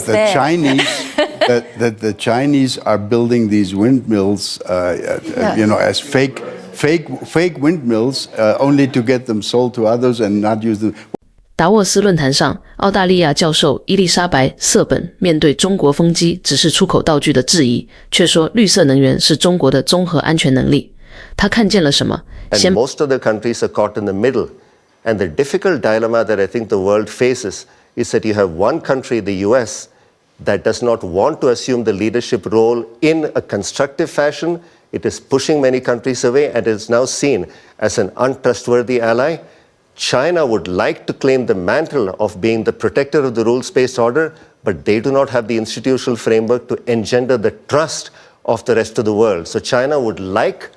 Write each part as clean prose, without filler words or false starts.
The the Chinese are building these windmills, as fake windmills, only to get them sold to others and not use them. 达沃斯论坛上，澳大利亚教授伊丽莎白·瑟本面对中国风机只是出口道具的质疑，却说绿色能源是中国的综合安全能力。他看见了什么？ And most of the countries are caught in the middle. And the difficult dilemma that I think the world faces is that you have one country, the US, that does not want to assume the leadership role in a constructive fashion. It is pushing many countries away and is now seen as an untrustworthy ally. China would like to claim the mantle of being the protector of the rules-based order, but they do not have the institutional framework to engender the trust of the rest of the world. So China would like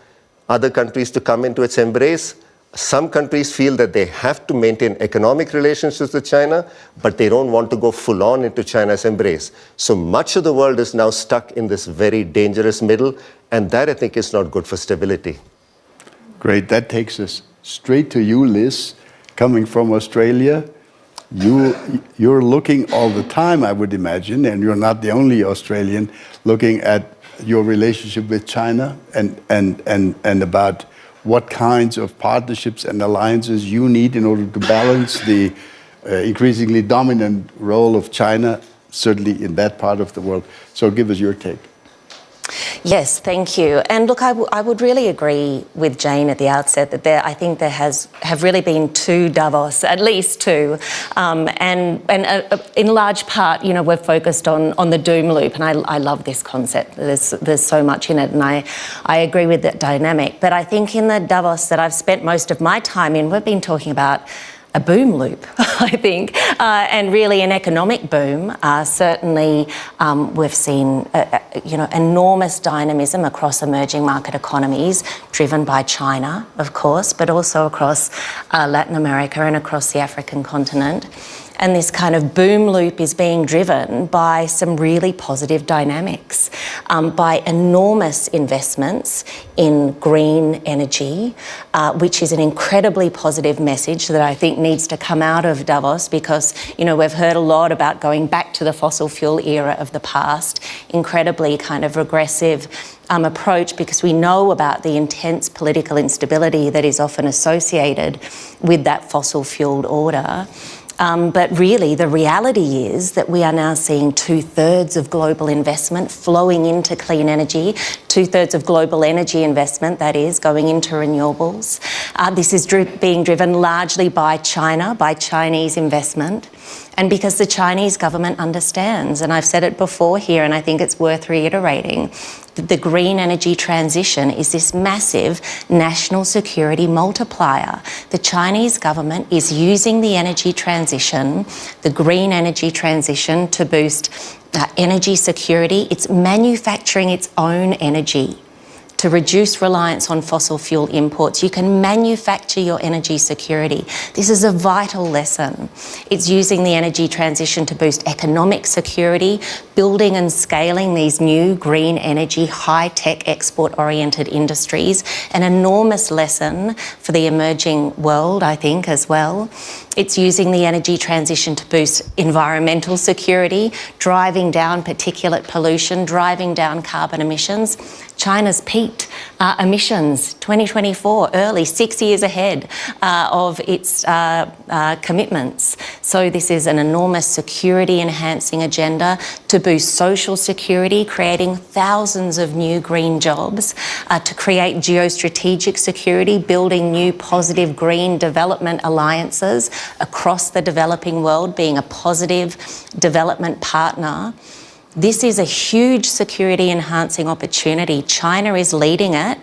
other countries to come into its embrace. Some countries feel that they have to maintain economic relationships with China, but they don't want to go full on into China's embrace. So much of the world is now stuck in this very dangerous middle, and that I think is not good for stability. Great, that takes us straight to you, Liz, coming from Australia. You're looking all the time, I would imagine, and you're not the only Australian looking at your relationship with China and about what kinds of partnerships and alliances you need in order to balance the increasingly dominant role of China, certainly in that part of the world. So give us your take. Yes, thank you. And look, I would really agree with Jane at the outset that I think there have really been two Davos, at least two, and in large part, we're focused on the doom loop, and I love this concept. There's so much in it, and I agree with that dynamic. But I think in the Davos that I've spent most of my time in, we've been talking about a boom loop, I think, and really an economic boom. Certainly, we've seen enormous dynamism across emerging market economies, driven by China, of course, but also across Latin America and across the African continent. And this kind of boom loop is being driven by some really positive dynamics, by enormous investments in green energy, which is an incredibly positive message that I think needs to come out of Davos because, we've heard a lot about going back to the fossil fuel era of the past, incredibly kind of regressive approach because we know about the intense political instability that is often associated with that fossil fueled order. But really, the reality is that we are now seeing 2/3 of global investment flowing into clean energy, 2/3 of global energy investment, that is, going into renewables. This is being driven largely by China, by Chinese investment. And because the Chinese government understands, and I've said it before here, and I think it's worth reiterating, that the green energy transition is this massive national security multiplier. The Chinese government is using the energy transition, the green energy transition, to boost energy security. It's manufacturing its own energy to reduce reliance on fossil fuel imports. You can manufacture your energy security. This is a vital lesson. It's using the energy transition to boost economic security, building and scaling these new green energy, high-tech, export-oriented industries. An enormous lesson for the emerging world, I think, as well. It's using the energy transition to boost environmental security, driving down particulate pollution, driving down carbon emissions. China's peaked emissions 2024, early, 6 years ahead of its commitments. So this is an enormous security-enhancing agenda to boost social security, creating thousands of new green jobs, to create geostrategic security, building new positive green development alliances across the developing world, being a positive development partner. This is a huge security-enhancing opportunity. China is leading it,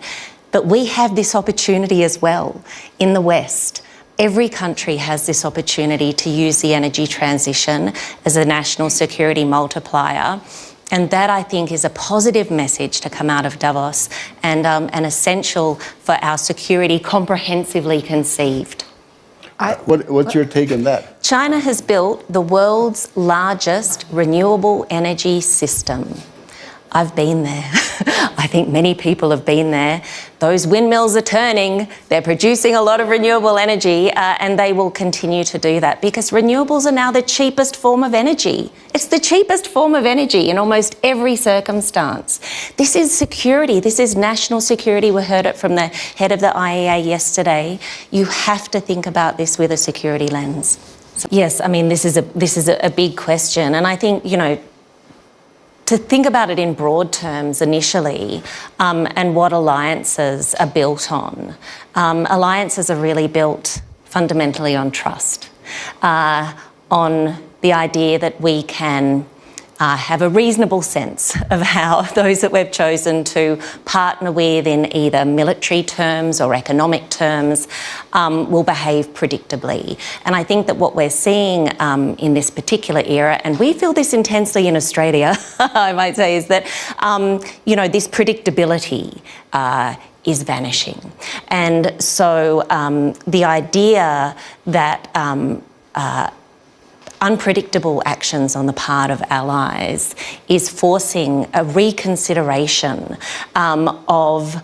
but we have this opportunity as well in the West. Every country has this opportunity to use the energy transition as a national security multiplier. And that, I think, is a positive message to come out of Davos and essential for our security comprehensively conceived. What's your take on that? China has built the world's largest renewable energy system. I've been there. I think many people have been there. Those windmills are turning, they're producing a lot of renewable energy, and they will continue to do that because renewables are now the cheapest form of energy. It's the cheapest form of energy in almost every circumstance. This is security, this is national security. We heard it from the head of the IEA yesterday. You have to think about this with a security lens. So, yes, I mean, this is a big question, and I think, to think about it in broad terms initially, and what alliances are built on. Alliances are really built fundamentally on trust, on the idea that we can have a reasonable sense of how those that we've chosen to partner with in either military terms or economic terms will behave predictably. And I think that what we're seeing in this particular era, and we feel this intensely in Australia, I might say, is that, this predictability is vanishing. And so the idea that unpredictable actions on the part of allies is forcing a reconsideration of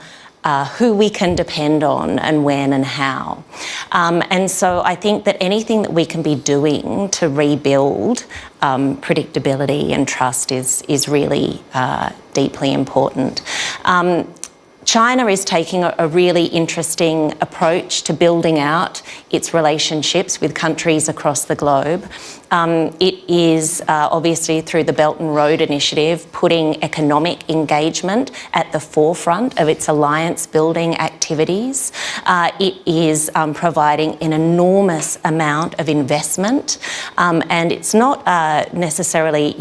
who we can depend on and when and how. And so I think that anything that we can be doing to rebuild predictability and trust is really deeply important. China is taking a really interesting approach to building out its relationships with countries across the globe. It is obviously through the Belt and Road Initiative putting economic engagement at the forefront of its alliance building activities. It is providing an enormous amount of investment, and it's not necessarily,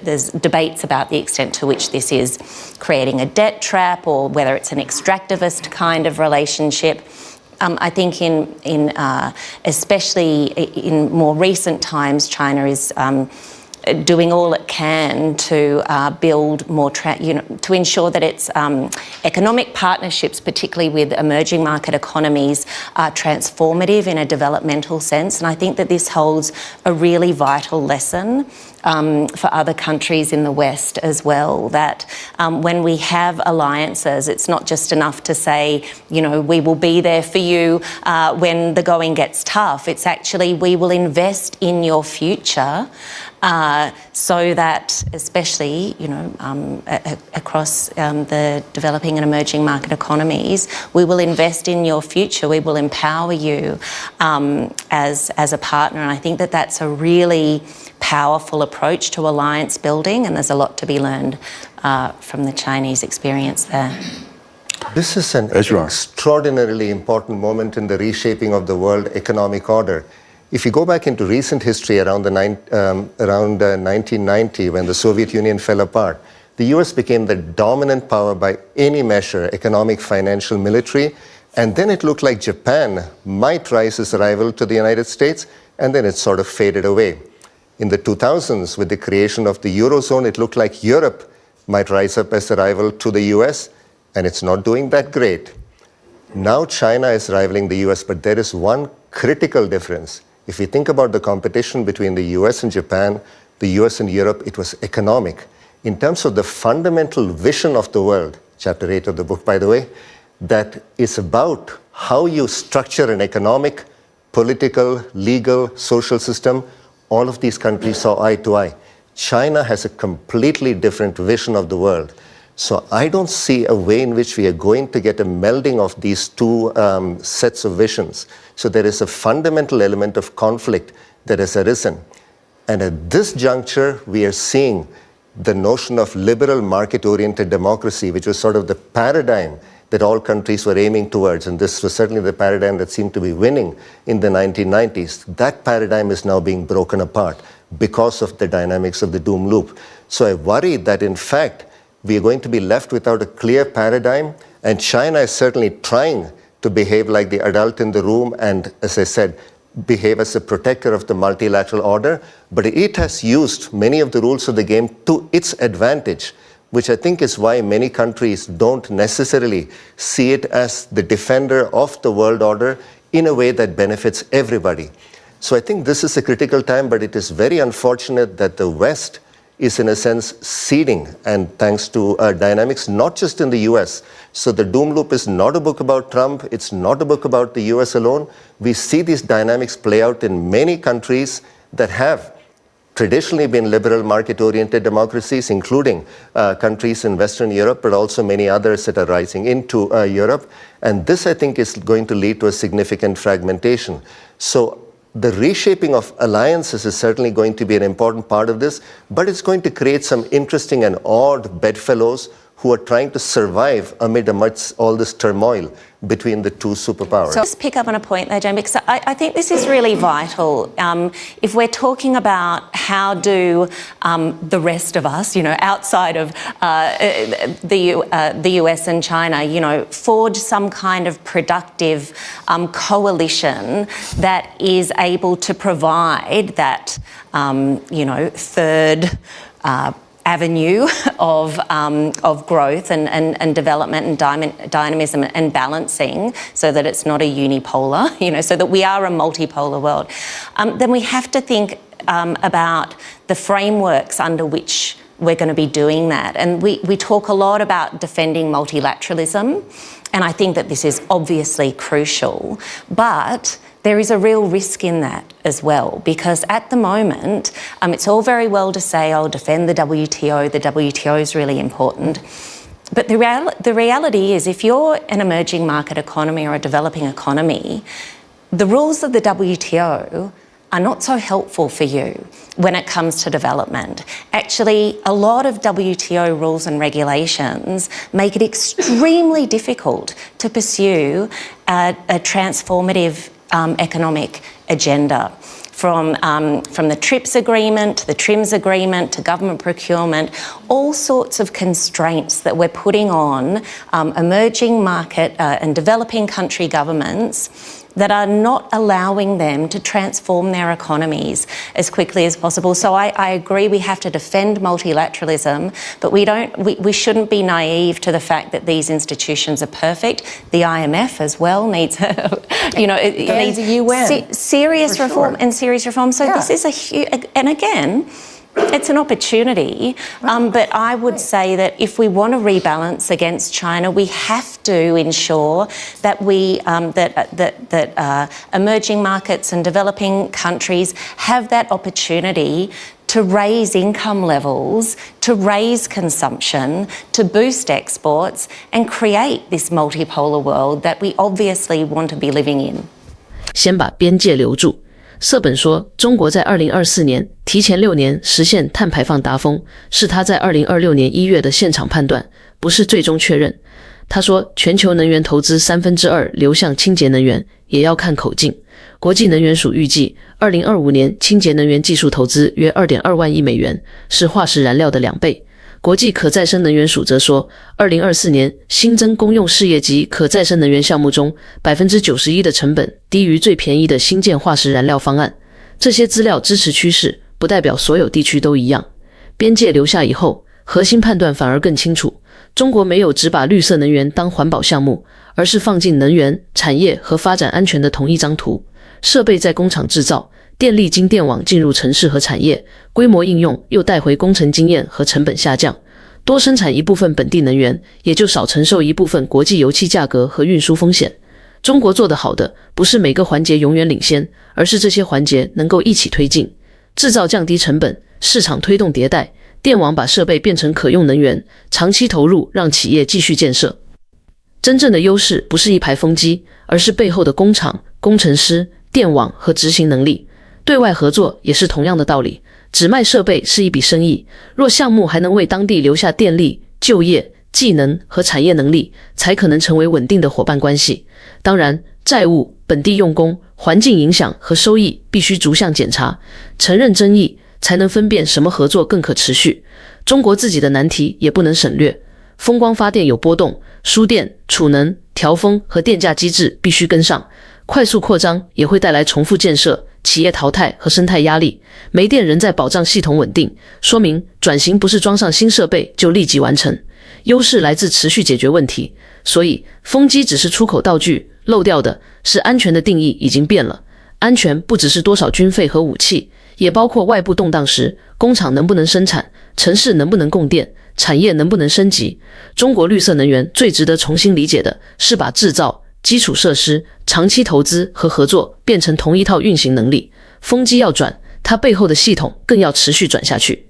there's debates about the extent to which this is creating a debt trap or whether it's an extractivist kind of relationship. I think in especially in more recent times, China is doing all it can to build more, to ensure that its economic partnerships, particularly with emerging market economies, are transformative in a developmental sense. And I think that this holds a really vital lesson for other countries in the West as well, that when we have alliances, it's not just enough to say, we will be there for you when the going gets tough. It's actually, we will invest in your future so that, especially, across the developing and emerging market economies, we will invest in your future. We will empower you as a partner. And I think that that's a really powerful approach to alliance building, and there's a lot to be learned from the Chinese experience there. This is an extraordinarily important moment in the reshaping of the world economic order. If you go back into recent history around 1990, when the Soviet Union fell apart, the US became the dominant power by any measure, economic, financial, military, and then it looked like Japan might rise as a rival to the United States, and then it sort of faded away. In the 2000s, with the creation of the Eurozone, it looked like Europe might rise up as a rival to the US, and it's not doing that great. Now China is rivaling the US, but there is one critical difference. If we think about the competition between the US and Japan, the US and Europe, it was economic. In terms of the fundamental vision of the world, chapter 8 of the book, by the way, that is about how you structure an economic, political, legal, social system. All of these countries saw eye to eye. China has a completely different vision of the world. So I don't see a way in which we are going to get a melding of these two sets of visions. So there is a fundamental element of conflict that has arisen. And at this juncture, we are seeing the notion of liberal market-oriented democracy, which was sort of the paradigm that all countries were aiming towards. And this was certainly the paradigm that seemed to be winning in the 1990s. That paradigm is now being broken apart because of the dynamics of the doom loop. So I worry that, in fact, we are going to be left without a clear paradigm, and China is certainly trying to behave like the adult in the room and, as I said, behave as a protector of the multilateral order, but it has used many of the rules of the game to its advantage, which I think is why many countries don't necessarily see it as the defender of the world order in a way that benefits everybody. So I think this is a critical time, but it is very unfortunate that the West is in a sense seeding, and thanks to dynamics not just in the US. So the doom loop is not a book about Trump, it's not a book about the US alone. We see these dynamics play out in many countries that have traditionally been liberal market-oriented democracies, including countries in Western Europe, but also many others that are rising into Europe. And this, I think, is going to lead to a significant fragmentation. So the reshaping of alliances is certainly going to be an important part of this, but it's going to create some interesting and odd bedfellows who are trying to survive amidst all this turmoil between the two superpowers. So just pick up on a point there, Jane, because I think this is really vital. If we're talking about how do the rest of us, outside of the US and China, forge some kind of productive coalition that is able to provide that, third avenue of growth and development and dynamism and balancing, so that it's not a unipolar, so that we are a multipolar world, then we have to think about the frameworks under which we're going to be doing that. And we talk a lot about defending multilateralism, and I think that this is obviously crucial, but there is a real risk in that as well, because at the moment, it's all very well to say, defend the WTO is really important. But the reality is, if you're an emerging market economy or a developing economy, the rules of the WTO are not so helpful for you when it comes to development. Actually, a lot of WTO rules and regulations make it extremely difficult to pursue a transformative economic agenda. From the TRIPS agreement to the TRIMS agreement to government procurement, all sorts of constraints that we're putting on emerging market and developing country governments that are not allowing them to transform their economies as quickly as possible. So I agree we have to defend multilateralism, but we shouldn't be naive to the fact that these institutions are perfect. The IMF as well needs, needs the UN, serious reform and serious reform. So this is a huge, and again, it's an opportunity, but I would say that if we want to rebalance against China, we have to ensure that emerging markets and developing countries have that opportunity to raise income levels, to raise consumption, to boost exports, and create this multipolar world that we obviously want to be living in. 先把边界留住。瑟本说，中国在2024年提前6年实现碳排放达峰，是他在2026年1月的现场判断，不是最终确认。他说，全球能源投资2/3流向清洁能源，也要看口径。国际能源署预计，2025年清洁能源技术投资约2.2万亿美元，是化石燃料的2倍。国际可再生能源署则说，2024年新增公用事业及可再生能源项目中，91%的成本低于最便宜的新建化石燃料方案。这些资料支持趋势，不代表所有地区都一样。边界留下以后，核心判断反而更清楚。中国没有只把绿色能源当环保项目，而是放进能源、产业和发展安全的同一张图。设备在工厂制造，电力经电网进入城市和产业，规模应用又带回工程经验和成本下降，多生产一部分本地能源，也就少承受一部分国际油气价格和运输风险。中国做得好的，不是每个环节永远领先，而是这些环节能够一起推进。制造降低成本，市场推动迭代，电网把设备变成可用能源，长期投入让企业继续建设。真正的优势不是一排风机，而是背后的工厂、工程师、电网和执行能力。对外合作也是同样的道理，只卖设备是一笔生意，若项目还能为当地留下电力、就业、技能和产业能力，才可能成为稳定的伙伴关系。当然，债务、本地用工、环境影响和收益必须逐项检查，承认争议，才能分辨什么合作更可持续。中国自己的难题也不能省略，风光发电有波动，输电、储能、调峰和电价机制必须跟上。快速扩张也会带来重复建设、企业淘汰和生态压力。煤电仍在保障系统稳定，说明转型不是装上新设备就立即完成。优势来自持续解决问题，所以风机只是出口道具，漏掉的是安全的定义已经变了。安全不只是多少军费和武器，也包括外部动荡时，工厂能不能生产，城市能不能供电，产业能不能升级。中国绿色能源最值得重新理解的是把制造、基础设施、长期投资和合作变成同一套运行能力。风机要转，它背后的系统更要持续转下去。